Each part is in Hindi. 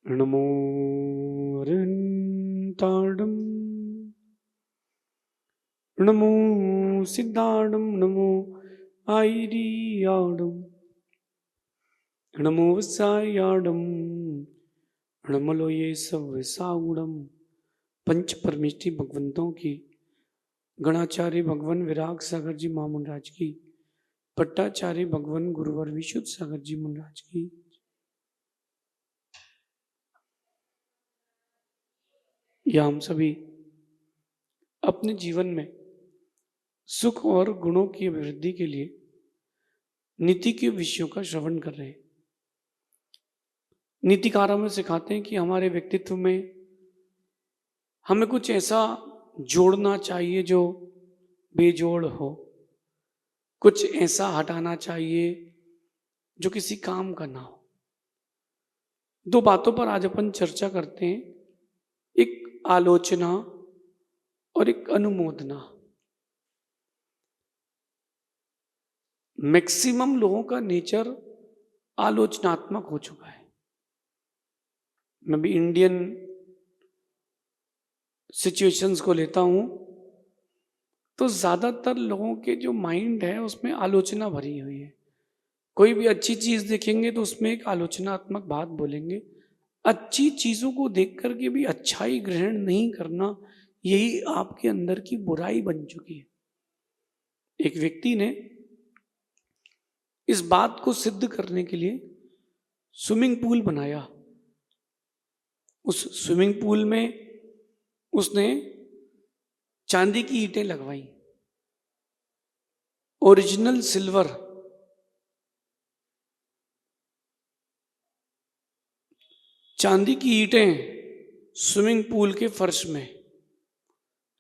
नमो अरहन्ताडं नमो सिद्धाडं नमो आयरियाडं नमो वसायाडं नमलोये सव्यसाउडं। पंच परमेष्टि भगवंतों की, गणाचार्य भगवान विराग सागर जी महामुंडाज की, पट्टाचार्य भगवान गुरुवर विशुद्ध सागर जी मुंडाज की। या हम सभी अपने जीवन में सुख और गुणों की अभिवृद्धि के लिए नीति के विषयों का श्रवण कर रहे हैं। नीतिकारों में सिखाते हैं कि हमारे व्यक्तित्व में हमें कुछ ऐसा जोड़ना चाहिए जो बेजोड़ हो, कुछ ऐसा हटाना चाहिए जो किसी काम का ना हो। दो बातों पर आज अपन चर्चा करते हैं, एक आलोचना और एक अनुमोदना। मैक्सिमम लोगों का नेचर आलोचनात्मक हो चुका है। मैं भी इंडियन सिचुएशंस को लेता हूं तो ज्यादातर लोगों के जो माइंड है उसमें आलोचना भरी हुई है। कोई भी अच्छी चीज देखेंगे तो उसमें एक आलोचनात्मक बात बोलेंगे। अच्छी चीजों को देख करके भी अच्छाई ग्रहण नहीं करना, यही आपके अंदर की बुराई बन चुकी है। एक व्यक्ति ने इस बात को सिद्ध करने के लिए स्विमिंग पूल बनाया। उस स्विमिंग पूल में उसने चांदी की ईंटें लगवाई, ओरिजिनल सिल्वर। चांदी की ईंटें स्विमिंग पूल के फर्श में।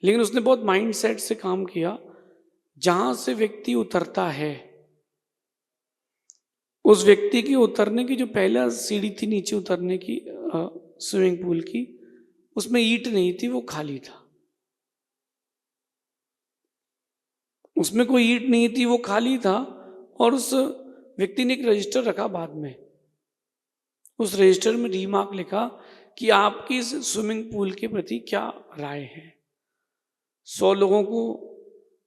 लेकिन उसने बहुत माइंडसेट से काम किया। जहां से व्यक्ति उतरता है, उस व्यक्ति की उतरने की जो पहला सीढ़ी थी नीचे उतरने की स्विमिंग पूल की, उसमें ईंट नहीं थी, वो खाली था। उसमें कोई ईंट नहीं थी, वो खाली था। और उस व्यक्ति ने एक रजिस्टर रखा बाद में। उस रजिस्टर में रीमार्क लिखा कि आपकी इस स्विमिंग पूल के प्रति क्या राय है। 100 लोगों को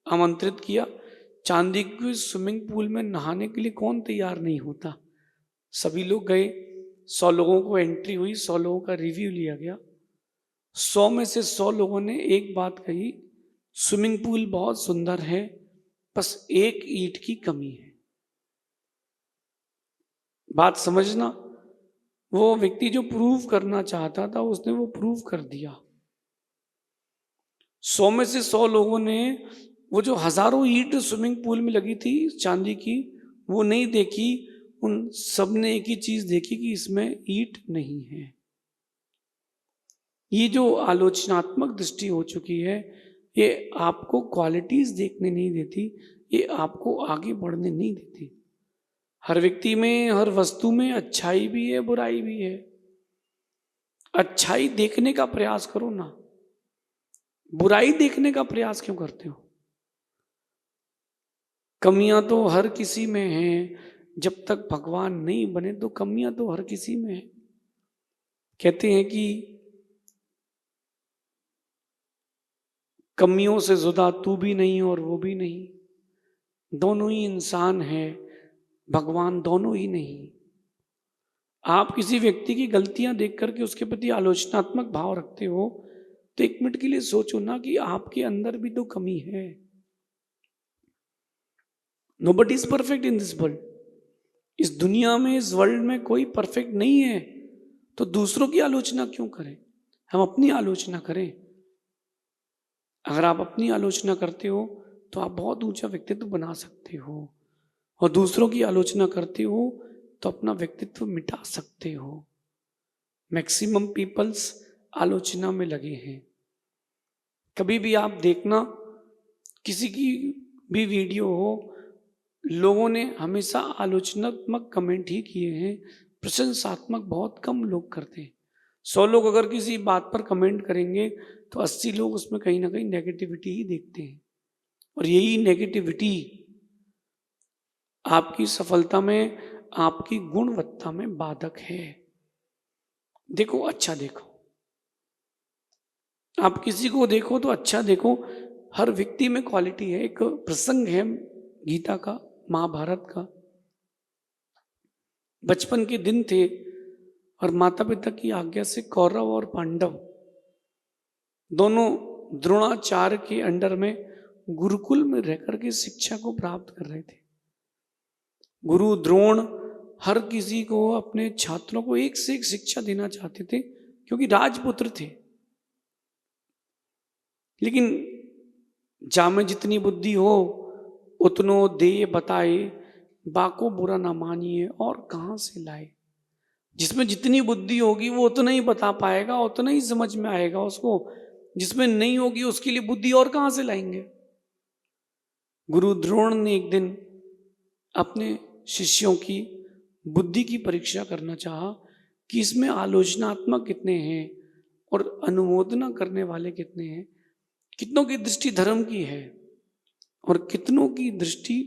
आमंत्रित किया। चांदी के स्विमिंग पूल में नहाने के लिए कौन तैयार नहीं होता। सभी लोग गए। 100 लोगों को एंट्री हुई, 100 लोगों का रिव्यू लिया गया। 100 में से 100 लोगों ने एक बात कही, स्विमिंग पूल बहुत सुंदर है, बस एक ईंट की कमी है। बात समझना, वो व्यक्ति जो प्रूव करना चाहता था उसने वो प्रूव कर दिया। 100 में से 100 लोगों ने वो जो हजारों ईंट स्विमिंग पूल में लगी थी चांदी की, वो नहीं देखी। उन सब ने एक ही चीज देखी कि इसमें ईंट नहीं है। ये जो आलोचनात्मक दृष्टि हो चुकी है, ये आपको क्वालिटीज देखने नहीं देती, ये आपको आगे बढ़ने नहीं देती। हर व्यक्ति में, हर वस्तु में अच्छाई भी है, बुराई भी है। अच्छाई देखने का प्रयास करो ना, बुराई देखने का प्रयास क्यों करते हो। कमियां तो हर किसी में हैं। जब तक भगवान नहीं बने तो कमियां तो हर किसी में है। कहते हैं कि कमियों से जुदा तू भी नहीं और वो भी नहीं, दोनों ही इंसान है, भगवान दोनों ही नहीं। आप किसी व्यक्ति की गलतियां देख करके उसके प्रति आलोचनात्मक भाव रखते हो तो एक मिनट के लिए सोचो ना कि आपके अंदर भी तो कमी है। Nobody is perfect in this world. इस दुनिया में, इस वर्ल्ड में कोई परफेक्ट नहीं है। तो दूसरों की आलोचना क्यों करें, हम अपनी आलोचना करें। अगर आप अपनी आलोचना करते हो तो आप बहुत ऊंचा व्यक्तित्व बना सकते हो, और दूसरों की आलोचना करते हो तो अपना व्यक्तित्व मिटा सकते हो। मैक्सिमम पीपल्स आलोचना में लगे हैं। कभी भी आप देखना, किसी की भी वीडियो हो, लोगों ने हमेशा आलोचनात्मक कमेंट ही किए हैं, प्रशंसात्मक बहुत कम लोग करते हैं। 100 लोग अगर किसी बात पर कमेंट करेंगे तो 80 लोग उसमें कहीं ना कहीं नेगेटिविटी ही देखते हैं। और यही नेगेटिविटी आपकी सफलता में, आपकी गुणवत्ता में बाधक है। देखो, अच्छा देखो। आप किसी को देखो तो अच्छा देखो। हर व्यक्ति में क्वालिटी है। एक प्रसंग है गीता का, महाभारत का। बचपन के दिन थे और माता पिता की आज्ञा से कौरव और पांडव दोनों द्रोणाचार्य के अंडर में गुरुकुल में रहकर के शिक्षा को प्राप्त कर रहे थे। गुरु द्रोण हर किसी को, अपने छात्रों को एक से एक शिक्षा देना चाहते थे, क्योंकि राजपुत्र थे। लेकिन जा में जितनी बुद्धि हो उतनो दे बताए, बाको बुरा ना मानिए और कहां से लाए। जिसमें जितनी बुद्धि होगी वो उतना ही बता पाएगा, उतना ही समझ में आएगा उसको। जिसमें नहीं होगी उसके लिए बुद्धि और कहां से लाएंगे। गुरु द्रोण ने एक दिन अपने शिष्यों की बुद्धि की परीक्षा करना चाहा कि इसमें आलोचनात्मक कितने हैं और अनुमोदना करने वाले कितने हैं, कितनों की दृष्टि धर्म की है और कितनों की दृष्टि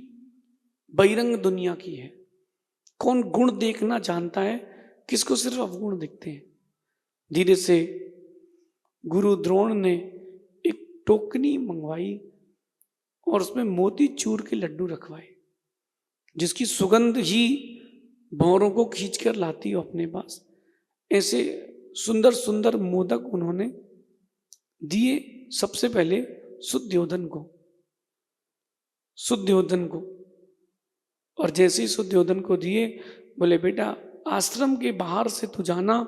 बहिरंग दुनिया की है। कौन गुण देखना जानता है, किसको सिर्फ अवगुण दिखते हैं। धीरे से गुरु द्रोण ने एक टोकनी मंगवाई और उसमें मोती चूर के लड्डू रखवाए, जिसकी सुगंध ही भौरों को खींच कर लाती हो अपने पास। ऐसे सुंदर सुंदर मोदक उन्होंने दिए सबसे पहले सुद्योधन को। और जैसे ही सुद्योधन को दिए, बोले बेटा आश्रम के बाहर से तू जाना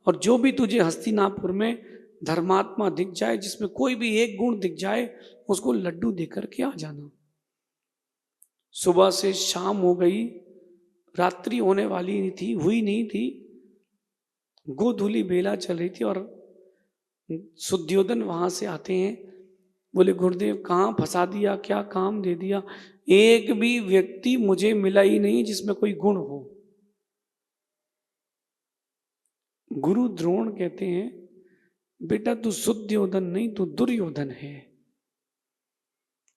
और जो भी तुझे हस्तिनापुर में धर्मात्मा दिख जाए, जिसमें कोई भी एक गुण दिख जाए, उसको लड्डू देकर के आ जाना। सुबह से शाम हो गई, रात्रि होने वाली नहीं थी, हुई नहीं थी, गोधूली बेला चल रही थी और सुद्योधन वहां से आते हैं। बोले गुरुदेव कहाँ फंसा दिया, क्या काम दे दिया, एक भी व्यक्ति मुझे मिला ही नहीं जिसमें कोई गुण हो। गुरु द्रोण कहते हैं बेटा तू सुद्योधन नहीं, तू दुर्योधन है।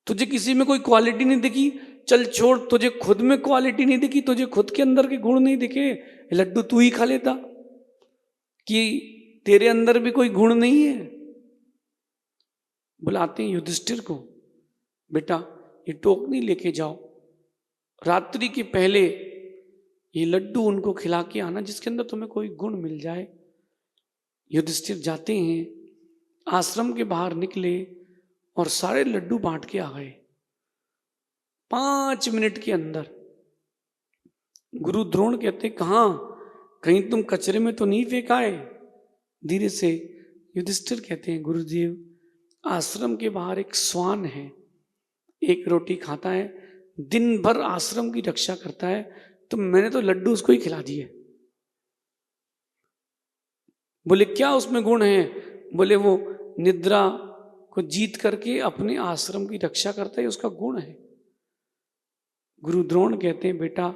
तुझे किसी में कोई क्वालिटी नहीं दिखी, चल छोड़, तुझे खुद में क्वालिटी नहीं दिखी, तुझे खुद के अंदर के गुण नहीं दिखे, लड्डू तू ही खा लेता कि तेरे अंदर भी कोई गुण नहीं है। बुलाते हैं युधिष्ठिर को, बेटा ये टोकनी लेके जाओ, रात्रि के पहले ये लड्डू उनको खिला के आना जिसके अंदर तुम्हें कोई गुण मिल जाए। युधिष्ठिर जाते हैं, आश्रम के बाहर निकले और सारे लड्डू बांट के आ गए 5 मिनट के अंदर। गुरु द्रोण कहते कहां, कहीं तुम कचरे में तो नहीं फेंकाए। धीरे से युधिष्ठिर कहते हैं गुरुदेव आश्रम के बाहर एक श्वान है, एक रोटी खाता है, दिन भर आश्रम की रक्षा करता है, तो मैंने तो लड्डू उसको ही खिला दिए। बोले क्या उसमें गुण है। बोले वो निद्रा को जीत करके अपने आश्रम की रक्षा करता है, उसका गुण है। गुरु द्रोण कहते हैं बेटा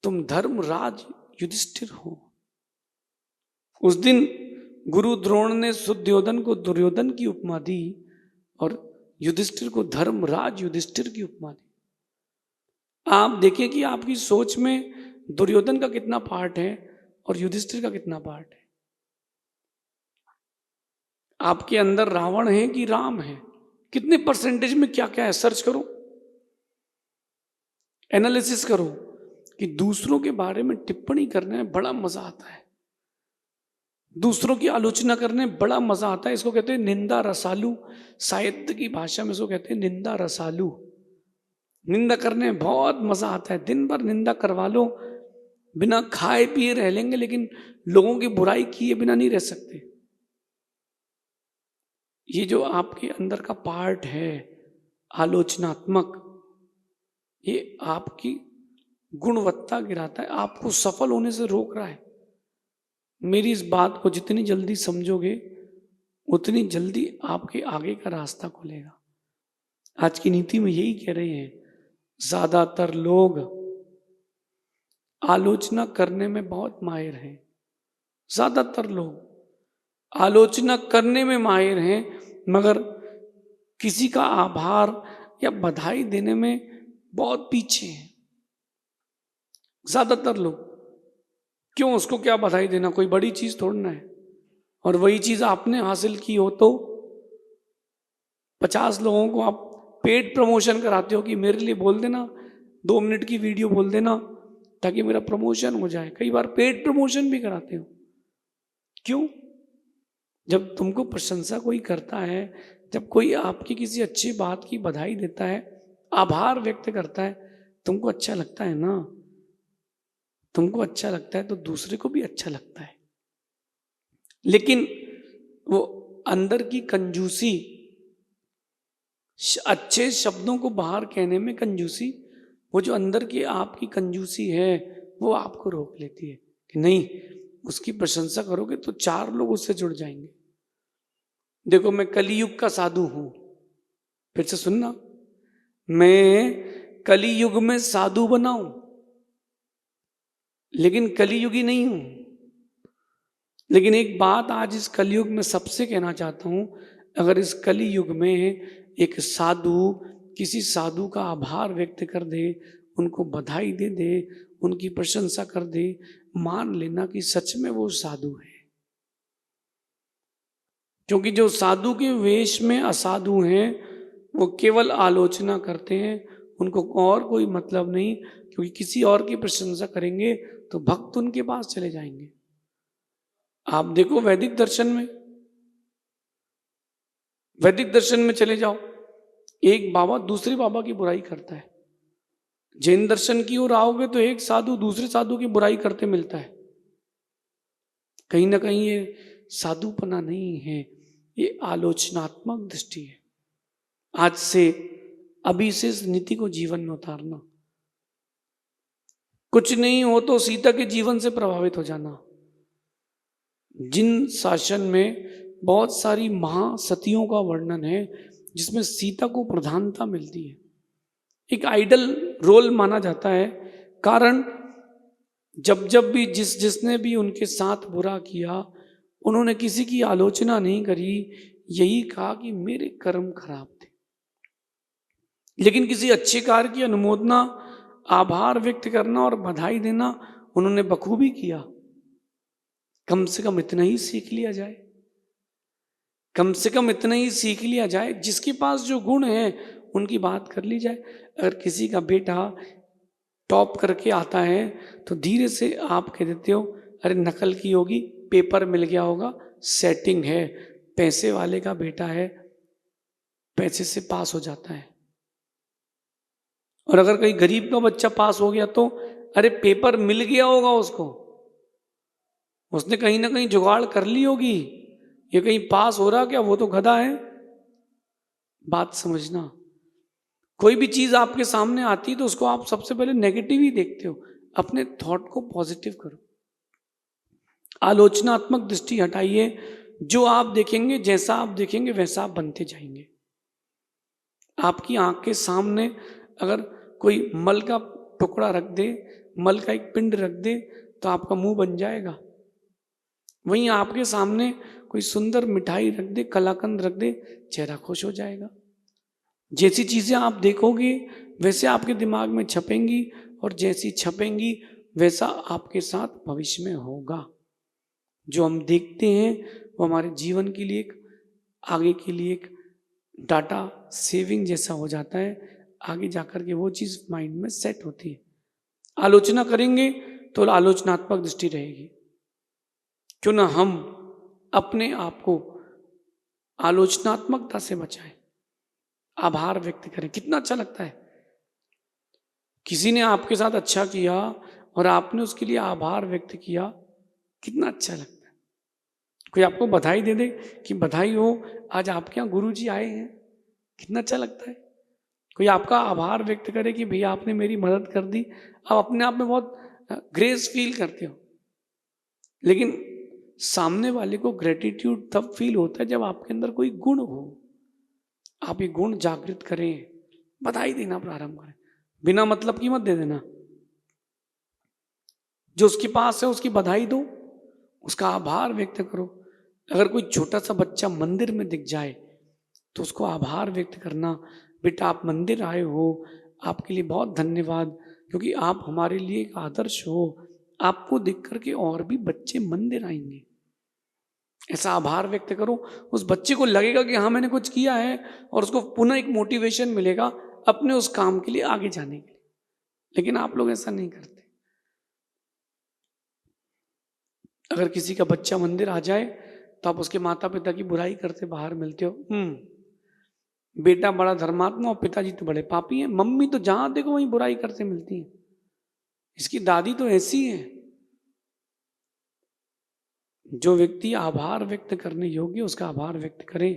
तुम धर्मराज युधिष्ठिर हो। उस दिन गुरु द्रोण ने सुद्योधन को दुर्योधन की उपमा दी और युधिष्ठिर को धर्मराज युधिष्ठिर की उपमा दी। आप देखिए कि आपकी सोच में दुर्योधन का कितना पार्ट है और युधिष्ठिर का कितना पार्ट है। आपके अंदर रावण है कि राम है, कितने परसेंटेज में क्या क्या है, सर्च करो, एनालिसिस करो। कि दूसरों के बारे में टिप्पणी करने में बड़ा मजा आता है, दूसरों की आलोचना करने में बड़ा मजा आता है। इसको कहते हैं निंदा रसालू, साहित्य की भाषा में इसको कहते हैं निंदा रसालू। निंदा करने में बहुत मजा आता है, दिन भर निंदा करवा लो, बिना खाए पिए रह लेंगे, लेकिन लोगों की बुराई किए बिना नहीं रह सकते। ये जो आपके अंदर का पार्ट है आलोचनात्मक, ये आपकी गुणवत्ता गिराता है, आपको सफल होने से रोक रहा है। मेरी इस बात को जितनी जल्दी समझोगे उतनी जल्दी आपके आगे का रास्ता खुलेगा। आज की नीति में यही कह रहे हैं, ज्यादातर लोग आलोचना करने में बहुत माहिर हैं। ज्यादातर लोग आलोचना करने में माहिर हैं, मगर किसी का आभार या बधाई देने में बहुत पीछे हैं ज्यादातर लोग। क्यों उसको क्या बधाई देना, कोई बड़ी चीज थोड़ना है। और वही चीज आपने हासिल की हो तो 50 लोगों को आप पेड प्रमोशन कराते हो कि मेरे लिए बोल देना, 2 मिनट की वीडियो बोल देना ताकि मेरा प्रमोशन हो जाए। कई बार पेड प्रमोशन भी कराते हो। क्यों? जब तुमको प्रशंसा कोई करता है, जब कोई आपकी किसी अच्छी बात की बधाई देता है, आभार व्यक्त करता है, तुमको अच्छा लगता है ना। तुमको अच्छा लगता है तो दूसरे को भी अच्छा लगता है। लेकिन वो अंदर की कंजूसी, अच्छे शब्दों को बाहर कहने में कंजूसी, वो जो अंदर की आपकी कंजूसी है वो आपको रोक लेती है कि नहीं, उसकी प्रशंसा करोगे तो 4 लोग उससे जुड़ जाएंगे। देखो, मैं कलियुग का साधु हूं, फिर से सुनना, मैं कलियुग में साधु बनाऊं लेकिन कलियुगी नहीं हूं। लेकिन एक बात आज इस कलियुग में सबसे कहना चाहता हूं, अगर इस कलियुग में एक साधु किसी साधु का आभार व्यक्त कर दे, उनको बधाई दे दे, उनकी प्रशंसा कर दे, मान लेना कि सच में वो साधु है। क्योंकि जो साधु के वेश में असाधु हैं वो केवल आलोचना करते हैं, उनको और कोई मतलब नहीं। क्योंकि किसी और की प्रशंसा करेंगे तो भक्त उनके पास चले जाएंगे। आप देखो वैदिक दर्शन में चले जाओ, एक बाबा दूसरे बाबा की बुराई करता है। जैन दर्शन की ओर आओगे तो एक साधु दूसरे साधु की बुराई करते मिलता है। कहीं ना कहीं ये साधुपना नहीं है, ये आलोचनात्मक दृष्टि है। आज से, अभी से इस नीति को जीवन में उतारना। कुछ नहीं हो तो सीता के जीवन से प्रभावित हो जाना। जिन शासन में बहुत सारी महासतियों का वर्णन है जिसमें सीता को प्रधानता मिलती है, एक आइडल रोल माना जाता है। कारण जब जब भी जिसने भी उनके साथ बुरा किया, उन्होंने किसी की आलोचना नहीं करी, यही कहा कि मेरे कर्म खराब थे। लेकिन किसी अच्छे कार्य की अनुमोदना, आभार व्यक्त करना और बधाई देना उन्होंने बखूबी किया। कम से कम इतना ही सीख लिया जाए, कम से कम इतना ही सीख लिया जाए, जिसके पास जो गुण है उनकी बात कर ली जाए। अगर किसी का बेटा टॉप करके आता है तो धीरे से आप कह देते हो अरे नकल की होगी, पेपर मिल गया होगा, सेटिंग है, पैसे वाले का बेटा है, पैसे से पास हो जाता है। और अगर कहीं गरीब का बच्चा पास हो गया तो अरे पेपर मिल गया होगा उसको, उसने कहीं ना कहीं जुगाड़ कर ली होगी, ये कहीं पास हो रहा क्या, वो तो गधा है। बात समझना, कोई भी चीज आपके सामने आती है तो उसको आप सबसे पहले नेगेटिव ही देखते हो, अपने थॉट को पॉजिटिव करो। आलोचनात्मक दृष्टि हटाइए। जो आप देखेंगे, जैसा आप देखेंगे वैसा आप बनते जाएंगे। आपकी आंख के सामने अगर कोई मल का टुकड़ा रख दे, मल का एक पिंड रख दे तो आपका मुंह बन जाएगा। वहीं आपके सामने कोई सुंदर मिठाई रख दे, कलाकंद रख दे, चेहरा खुश हो जाएगा। जैसी चीजें आप देखोगे वैसे आपके दिमाग में छपेंगी, और जैसी छपेंगी वैसा आपके साथ भविष्य में होगा। जो हम देखते हैं वो हमारे जीवन के लिए, आगे के लिए एक डाटा सेविंग जैसा हो जाता है। आगे जाकर के वो चीज माइंड में सेट होती है। आलोचना करेंगे तो आलोचनात्मक दृष्टि रहेगी। क्यों ना हम अपने आप को आलोचनात्मकता से बचाएं, आभार व्यक्त करें। कितना अच्छा लगता है, किसी ने आपके साथ अच्छा किया और आपने उसके लिए आभार व्यक्त किया, कितना अच्छा लगता है। कोई आपको बधाई दे दे कि बधाई हो, आज आपके यहाँ गुरुजी आए हैं, कितना अच्छा लगता है। कोई आपका आभार व्यक्त करे कि भैया आपने मेरी मदद कर दी, आप अपने आप में बहुत ग्रेस फील करते हो। लेकिन सामने वाले को ग्रेटिट्यूड तब फील होता है जब आपके अंदर कोई गुण हो। आप ये गुण जागृत करें, बधाई देना प्रारंभ करें, बिना मतलब की मत दे देना। जो उसके पास है उसकी बधाई दो, उसका आभार व्यक्त करो। अगर कोई छोटा सा बच्चा मंदिर में दिख जाए तो उसको आभार व्यक्त करना, बेटा आप मंदिर आए हो, आपके लिए बहुत धन्यवाद, क्योंकि आप हमारे लिए एक आदर्श हो, आपको देख करके और भी बच्चे मंदिर आएंगे। ऐसा आभार व्यक्त करो, उस बच्चे को लगेगा कि हाँ मैंने कुछ किया है, और उसको पुनः एक मोटिवेशन मिलेगा अपने उस काम के लिए आगे जाने के लिए। लेकिन आप लोग ऐसा नहीं करते। अगर किसी का बच्चा मंदिर आ जाए तो आप उसके माता पिता की बुराई करते बाहर मिलते हो। बेटा बड़ा धर्मात्मा और पिताजी तो बड़े पापी हैं। मम्मी तो जहां देखो वहीं बुराई करते मिलती है। इसकी दादी तो ऐसी है। जो व्यक्ति आभार व्यक्त करने योग्य उसका आभार व्यक्त करे।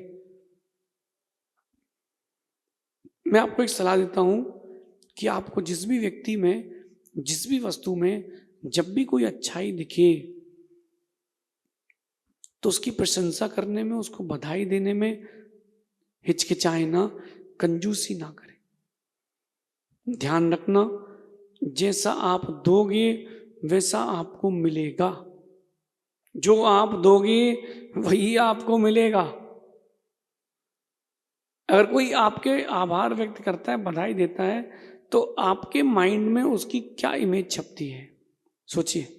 मैं आपको एक सलाह देता हूं कि आपको जिस भी व्यक्ति में, जिस भी वस्तु में जब भी कोई अच्छाई दिखे तो उसकी प्रशंसा करने में, उसको बधाई देने में हिचकिचाए ना, कंजूसी ना करें। ध्यान रखना, जैसा आप दोगे वैसा आपको मिलेगा। जो आप दोगे वही आपको मिलेगा। अगर कोई आपके आभार व्यक्त करता है, बधाई देता है, तो आपके माइंड में उसकी क्या इमेज छपती है, सोचिए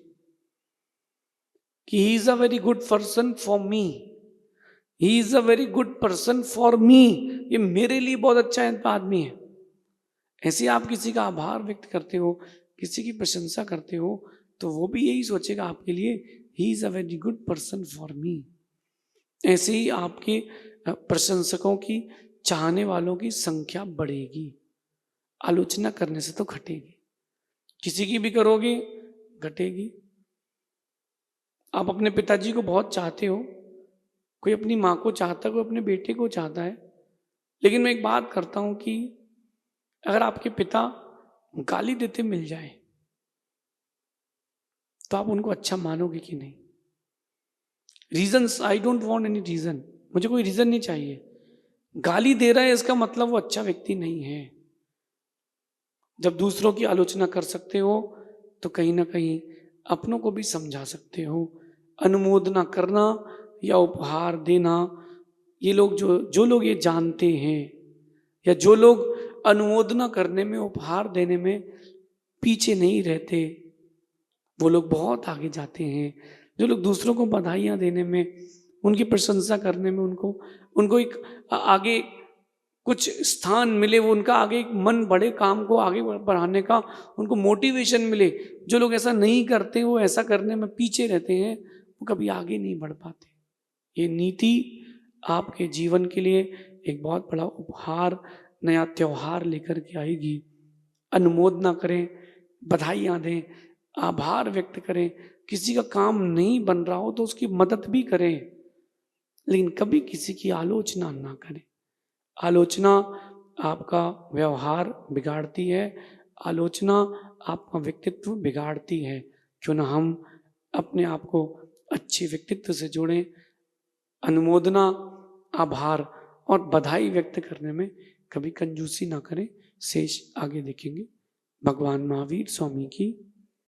कि he is a very good person for me, he is a very good person for me, ये मेरे लिए बहुत अच्छा आदमी है। ऐसे आप किसी का आभार व्यक्त करते हो, किसी की प्रशंसा करते हो, तो वो भी यही सोचेगा आपके लिए, he is a very good person for me. ऐसे ही आपके प्रशंसकों की, चाहने वालों की संख्या बढ़ेगी। आलोचना करने से तो घटेगी, किसी की भी करोगे घटेगी। आप अपने पिताजी को बहुत चाहते हो, कोई अपनी माँ को चाहता है, कोई अपने बेटे को चाहता है। लेकिन मैं एक बात करता हूं कि अगर आपके पिता गाली देते मिल जाए तो आप उनको अच्छा मानोगे कि नहीं? Reasons, I don't want any reason, मुझे कोई रीजन नहीं चाहिए। गाली दे रहा है इसका मतलब वो अच्छा व्यक्ति नहीं है। जब दूसरों की आलोचना कर सकते हो तो कहीं ना कहीं अपनों को भी समझा सकते हो। अनुमोदना करना या उपहार देना, ये लोग जो लोग ये जानते हैं, या जो लोग अनुमोदना करने में, उपहार देने में पीछे नहीं रहते, वो लोग बहुत आगे जाते हैं। जो लोग दूसरों को बधाइयाँ देने में, उनकी प्रशंसा करने में, उनको एक आगे कुछ स्थान मिले, वो उनका आगे एक मन बढ़े, काम को आगे बढ़ाने का उनको मोटिवेशन मिले। जो लोग ऐसा नहीं करते, वो ऐसा करने में पीछे रहते हैं, वो कभी आगे नहीं बढ़ पाते। ये नीति आपके जीवन के लिए एक बहुत बड़ा उपहार, नया त्योहार लेकर के आएगी। अनुमोदना करें, बधाइयाँ दें, आभार व्यक्त करें। किसी का काम नहीं बन रहा हो तो उसकी मदद भी करें, लेकिन कभी किसी की आलोचना ना करें। आलोचना आपका व्यवहार बिगाड़ती है, आलोचना आपका व्यक्तित्व बिगाड़ती है। क्यों ना हम अपने आप को अच्छे व्यक्तित्व से जोड़ें। अनुमोदना, आभार और बधाई व्यक्त करने में कभी कंजूसी ना करें। शेष आगे देखेंगे। भगवान महावीर स्वामी की